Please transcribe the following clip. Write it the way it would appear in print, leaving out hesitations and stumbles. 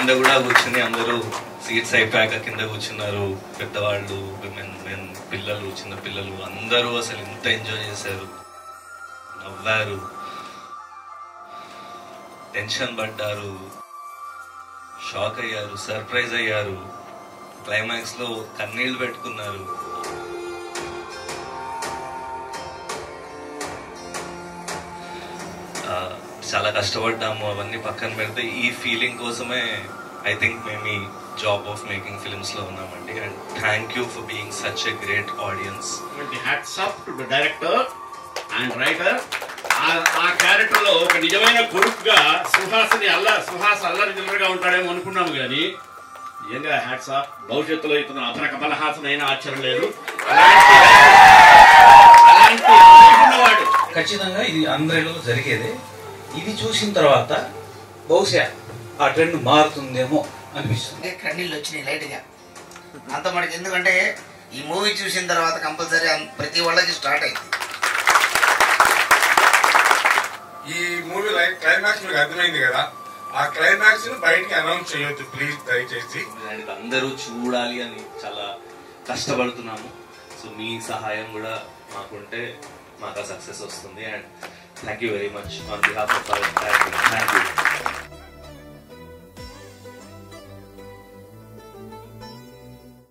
కింద కూడా కూర్చుని అందరూ సీట్స్ అయిపోయాక కింద కూర్చున్నారు. పెద్దవాళ్ళు, విమెన్, మెన్, పిల్లలు, చిన్న పిల్లలు అందరూ అసలు ఎంత ఎంజాయ్ చేశారు, నవ్వారు, టెన్షన్ పడ్డారు, షాక్ అయ్యారు, సర్ప్రైజ్ అయ్యారు, క్లైమాక్స్ లో కన్నీళ్లు పెట్టుకున్నారు. చాలా కష్టపడ్డాము. అవన్నీ పక్కన పెడితే ఈ ఫీలింగ్ కోసమే ఐ థింక్ మేము ఈ జాబ్ ఆఫ్ మేకింగ్ ఫిల్మ్స్ లో ఉన్నామండి. And thank you for being such a great audience. Hats off to the director and writer. ఆ క్యారెక్టర్ లో ఒక నిజమైన కొడుకుగా సుహాస్ అల్లరి చిల్లరగా ఉంటాడేమో అనుకున్నాము, కానీ నిజంగా హ్యాట్స్ ఆఫ్. భవిష్యత్తులో ఇతను అతను కమల్ హాసన్ అయినా ఆశ్చర్యం లేదు. ఖచ్చితంగా ఇది అందరిలో జరిగేదే. ఇది చూసిన తర్వాత బహుశా ఆ ట్రెండ్ మారుతుందేమో అనిపిస్తుంది. కన్నీళ్ళు వచ్చినాయి లైట్ గా అంత మనకి. ఎందుకంటే ఈ మూవీ చూసిన తర్వాత కంపల్సరీ ప్రతి వాళ్ళకి స్టార్ట్ అయింది. ఈ మూవీ క్లైమాక్స్ మీకు అర్థమైంది కదా, ఆ క్లైమాక్స్ బయటికి అనౌన్స్ చేయొద్దు ప్లీజ్, దయచేసి. అందరూ చూడాలి అని చాలా కష్టపడుతున్నాము. సో మీ సహాయం కూడా మాకుంటే మాకు సక్సెస్ వస్తుంది. And thank you very much on behalf of thank you.